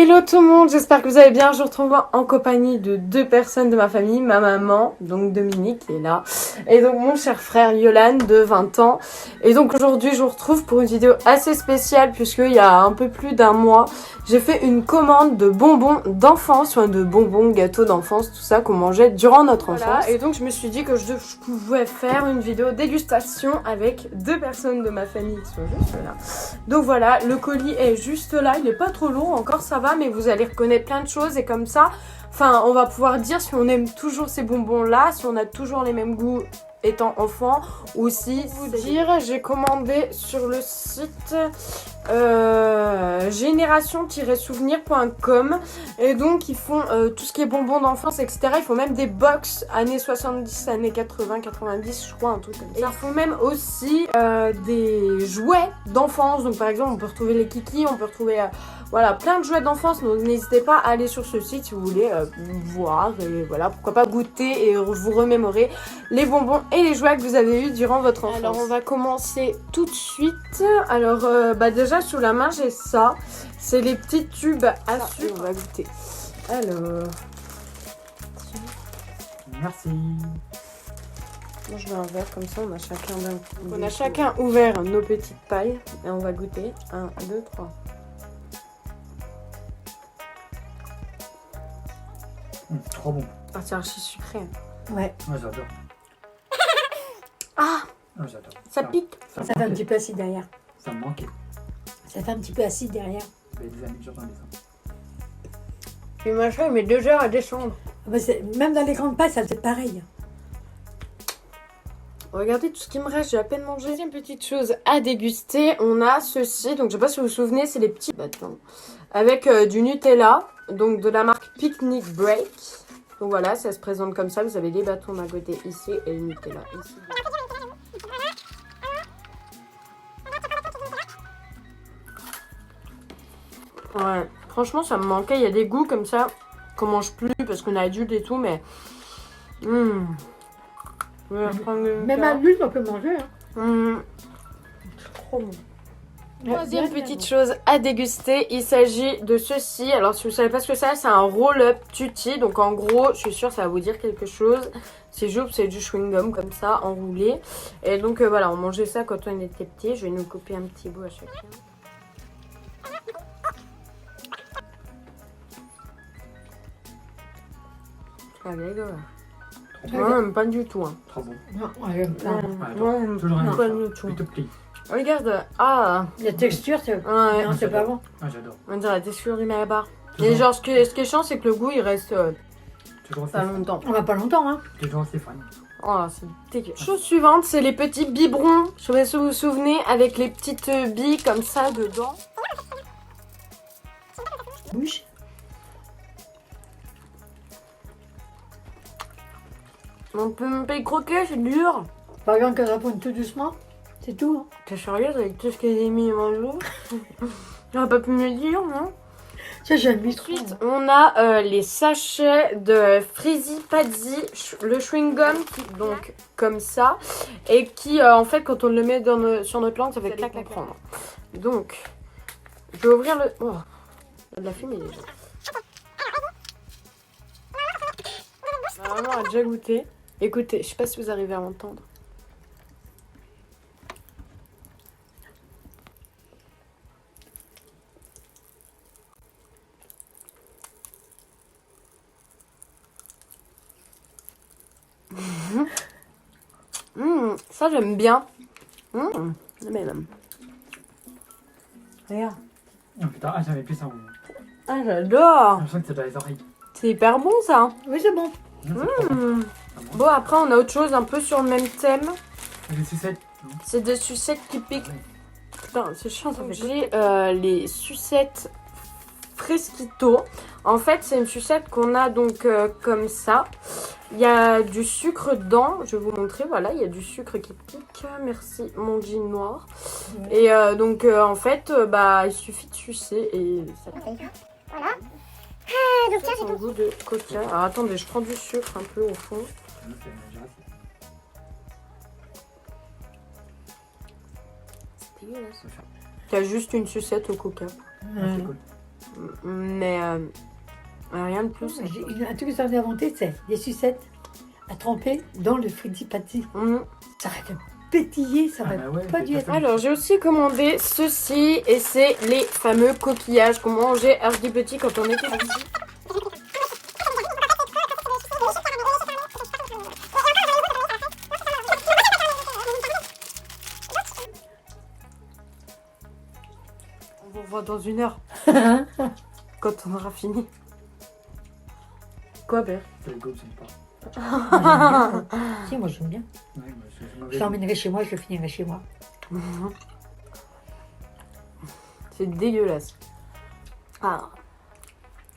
Hello tout le monde, j'espère que vous allez bien. Je vous retrouve en compagnie de deux personnes de ma famille, ma maman, donc Dominique qui est là, et donc mon cher frère Yolan de 20 ans. Et donc aujourd'hui je vous retrouve pour une vidéo assez spéciale puisqu'il y a un peu plus d'un mois, j'ai fait une commande de bonbons d'enfance, enfin de bonbons, gâteaux d'enfance, tout ça qu'on mangeait durant notre enfance. Et donc je me suis dit que je pouvais faire une vidéo dégustation avec deux personnes de ma famille qui sont juste là. Donc voilà, le colis est juste là, il est pas trop lourd, encore ça va, mais vous allez reconnaître plein de choses et comme ça, enfin, on va pouvoir dire si on aime toujours ces bonbons-là, si on a toujours les mêmes goûts étant enfant, ou si vous dire, j'ai commandé sur le site génération-souvenir.com et donc ils font tout ce qui est bonbons d'enfance, etc. Ils font même des box années 70, années 80, 90, je crois, un truc comme ça. Et ils font même aussi des jouets d'enfance, donc par exemple on peut retrouver les kikis, on peut retrouver voilà, plein de jouets d'enfance, donc n'hésitez pas à aller sur ce site si vous voulez voir et voilà, pourquoi pas goûter et vous remémorer les bonbons et les jouets que vous avez eu durant votre enfance. Alors on va commencer tout de suite. Alors déjà sous la main j'ai ça, c'est les petits tubes à sucre. On va goûter. Alors, merci. moi je veux un verre comme ça, on a chacun ouvert nos petites pailles et on va goûter. 1, 2, 3. Trop bon. Ah, c'est archi sucré. Ouais. Ouais, j'adore. Ah, Ouais, j'adore. ça pique. Ça fait un petit peu acide derrière. Ça me manquait. Ça fait un petit peu acide derrière. Il y a des années que j'entendais ça. Puis machin, il met 2 heures à descendre. Ah bah même dans les grandes pailles, ça fait pareil. Regardez tout ce qui me reste, j'ai à peine mangé. Deuxième petite chose à déguster, on a ceci. Donc je sais pas si vous vous souvenez, c'est les petits bâtons avec du Nutella, donc de la marque Picnic Break. Donc voilà, ça se présente comme ça. Vous avez les bâtons d'un côté ici et le Nutella ici. Ouais, franchement ça me manquait. Il y a des goûts comme ça qu'on mange plus parce qu'on est adulte et tout, mais Même adulte, on peut manger. Hein. C'est trop bon. Troisième petite chose à déguster, il s'agit de ceci. Alors si vous savez pas ce que c'est un roll-up tutti. Donc en gros, je suis sûre ça va vous dire quelque chose. C'est juste, c'est du chewing-gum comme ça, enroulé. Et donc voilà, on mangeait ça quand on était petit. Je vais nous couper un petit bout à chacun. Ah, moi, j'aime pas du tout. Hein. Trop bon. Non, ouais, Pas du tout. Tout petit. Regarde, ah, la texture, c'est ouais. non, c'est pas bon. Ouais, j'adore. On dirait la texture du malabar. Et genre, ce qui est chiant, c'est que le goût, il reste Toujours pas longtemps. On va pas longtemps, hein. Toujours Stéphane. Oh, c'est dégueu. Chose suivante, c'est les petits biberons. Je sais pas si vous vous souvenez, avec les petites billes comme ça dedans. Bouche. On peut même pas y croquer, c'est dur. Par exemple, qu'elle répond tout doucement, c'est tout. Hein. T'es sérieuse avec tout ce qu'elle a mis en jeu? J'aurais pas pu me le dire, non? Ça, j'aime bien trop. Ensuite, on a les sachets de Frizzy Pazzi, le chewing-gum, donc comme ça, et qui, en fait, quand on le met sur notre langue, ça fait clac clac prendre. Donc, je vais ouvrir le... Oh, il y a de la fumée déjà. Ma maman a déjà goûté. Écoutez, je sais pas si vous arrivez à entendre. Ça j'aime bien. Mais Regarde. Oh putain, ah, j'avais plus ça. ah, j'adore. Je sens que c'est dans les oreilles. C'est hyper bon ça. Oui, c'est bon. Bon, après on a autre chose un peu sur le même thème. Les sucettes. C'est des sucettes qui piquent. Putain, c'est chiant ça fait. J'ai les sucettes Fresquito. En fait, c'est une sucette qu'on a donc comme ça. Il y a du sucre dedans. Je vais vous montrer. Voilà, il y a du sucre qui pique. Merci, mon jean noir. Ouais. Et donc, en fait, il suffit de sucer et ça pique. Voilà. Donc tiens, C'est un goût de coca. Alors attendez, je prends du sucre un peu au fond. C'est dégueulasse. Il y a juste une sucette au coca. C'est cool. Mais rien de plus. Un truc que j'ai inventé, c'est des sucettes à tremper dans le fritti-patti. Ça aurait fait pétiller, ça aurait pas dû être. Alors, j'ai aussi commandé ceci, et c'est les fameux coquillages qu'on mangeait à petit petit quand on était petit. On vous revoit dans 1 heure, quand on aura fini. Quoi, Père? C'est le goût, c'est pas. Si, moi j'aime bien. Ouais, moi, c'est mauvais. Je l'emmènerai chez moi, je le finirai chez moi. C'est dégueulasse. Ah.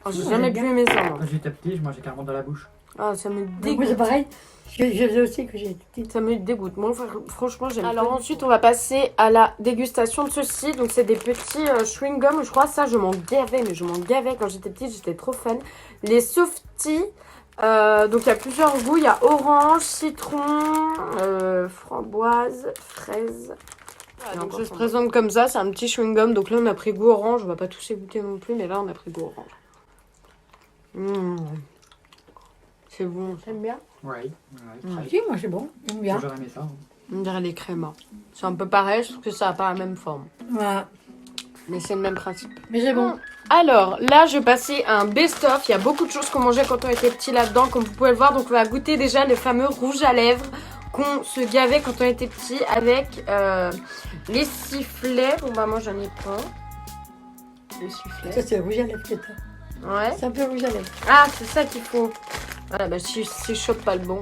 Oh, j'ai Moi, jamais j'aime pu bien. aimer ça, moi. Quand j'étais petit, je mangeais carrément dans la bouche. Ah, ça me Donc, moi dégoûte. c'est pareil, je faisais aussi que j'ai été petite. Ça me dégoûte. Moi, franchement, j'aime. Alors ensuite, on va passer à la dégustation de ceci. Donc, c'est des petits chewing-gums, je crois. Ça, je m'en gavais, mais je m'en gavais quand j'étais petite. J'étais trop fan. Les Softies. Donc, il y a plusieurs goûts. Il y a orange, citron, framboise, fraise. Voilà, donc, ça se présente comme ça. C'est un petit chewing-gum. Donc là, on a pris goût orange. On va pas tous les goûter non plus, mais là, on a pris goût orange. C'est bon. J'aime bien. Ouais, très. Si, moi c'est bon, j'aime bien. J'aurais aimé ça. On dirait les crémas. C'est un peu pareil, je trouve que ça n'a pas la même forme. Voilà. Mais c'est le même principe. Mais c'est bon. Alors, là, je vais passer à un best-of. Il y a beaucoup de choses qu'on mangeait quand on était petit là-dedans, comme vous pouvez le voir. Donc, on va goûter déjà le fameux rouge à lèvres qu'on se gavait quand on était petit avec les sifflets. Bon, bah, moi, j'en ai pas. Les sifflets. Ça c'est rouge à lèvres que t'as. Ouais. C'est un peu rouge à lèvres. Ah, c'est ça qu'il faut. Voilà, bah, si je chope pas le bon.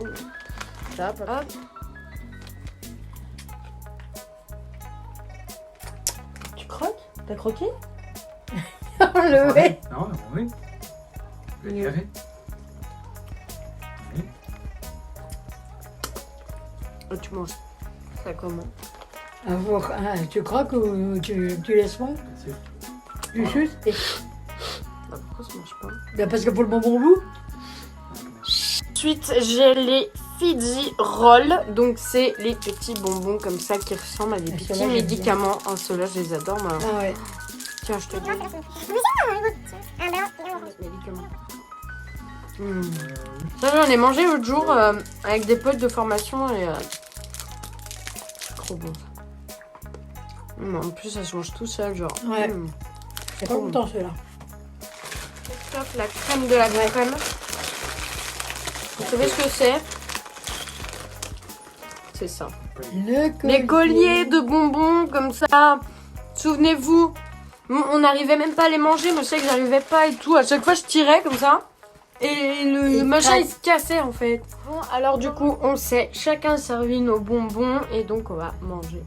Ça, hop. Tu croques? T'as croqué? Le Ouais. Non, non, oui. Je vais carré. Oui. Tu manges ça comment? Tu croques ou tu laisses moi? Bien sûr. Tu chuches et... Bah, pourquoi ça mange pas? Ben parce que pour le bon goût. Ensuite, j'ai les Fidji Roll. Donc, c'est les petits bonbons comme ça qui ressemblent à des Ah, petits ceux-là, j'aime médicaments. Ah, ceux-là, je les adore. Moi. Ah ouais. Tiens, je te dis. Un blanc et un orange. Médicaments. Ça, j'en ai mangé l'autre jour avec des potes de formation et c'est trop bon ça. En plus, ça se mange tout seul, genre. Ouais. C'est pas longtemps ceux-là. Top, la crème de la crème. Vous savez ce que c'est? C'est ça. Le collier. Les colliers de bonbons comme ça. Souvenez-vous, on n'arrivait même pas à les manger. Moi, je sais que j'arrivais pas et tout. À chaque fois, je tirais comme ça. Et le machin, il se cassait en fait. Bon, alors du coup, on sait. Chacun servi nos bonbons. Et donc, on va manger.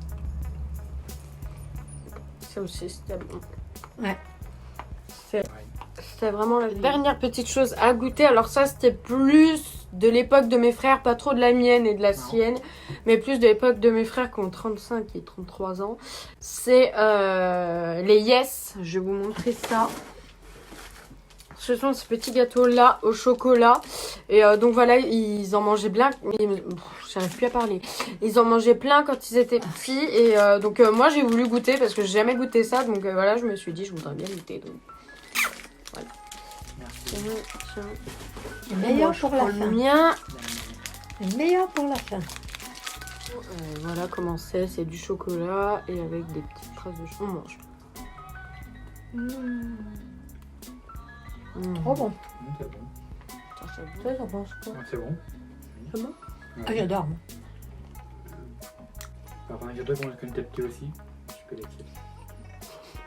Ça aussi, c'était bon. Ouais. C'était vraiment la dernière petite chose à goûter. Alors ça, c'était plus de l'époque de mes frères, pas trop de la mienne et de la sienne, mais plus de l'époque de mes frères qui ont 35 et 33 ans. C'est les Yes. Je vais vous montrer ça. Ce sont ces petits gâteaux-là au chocolat. Et donc voilà, ils en mangeaient plein. J'arrive plus à parler. Ils en mangeaient plein quand ils étaient petits. Et donc moi, j'ai voulu goûter parce que j'ai jamais goûté ça. Donc voilà, je me suis dit, je voudrais bien goûter. Donc voilà. Merci. Le meilleur pour la Le fin. mien. Le meilleur pour la fin. Voilà comment c'est du chocolat et avec des petites traces de chocolat. On mange. Trop bon. C'est bon. Ça, j'en pense quoi? C'est bon. C'est bon? Ah, j'adore. moi. Enfin, il y a deux quand j'étais petit aussi. Je suis collectif.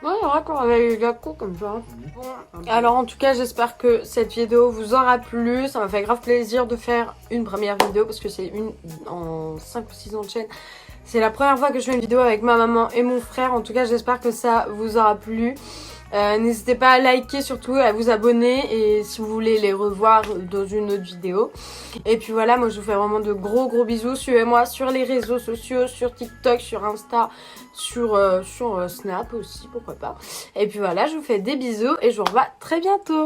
Ouais, c'est vrai qu'on avait eu gâteau comme ça. Bon, alors en tout cas, j'espère que cette vidéo vous aura plu. Ça m'a fait grave plaisir de faire une première vidéo parce que c'est une en 5 ou 6 ans de chaîne. C'est la première fois que je fais une vidéo avec ma maman et mon frère. En tout cas, j'espère que ça vous aura plu. N'hésitez pas à liker, surtout à vous abonner et si vous voulez les revoir dans une autre vidéo. Et puis voilà, moi je vous fais vraiment de gros bisous. Suivez-moi sur les réseaux sociaux, sur TikTok, sur Insta, sur Snap aussi, pourquoi pas. Et puis voilà, je vous fais des bisous et je vous revois très bientôt.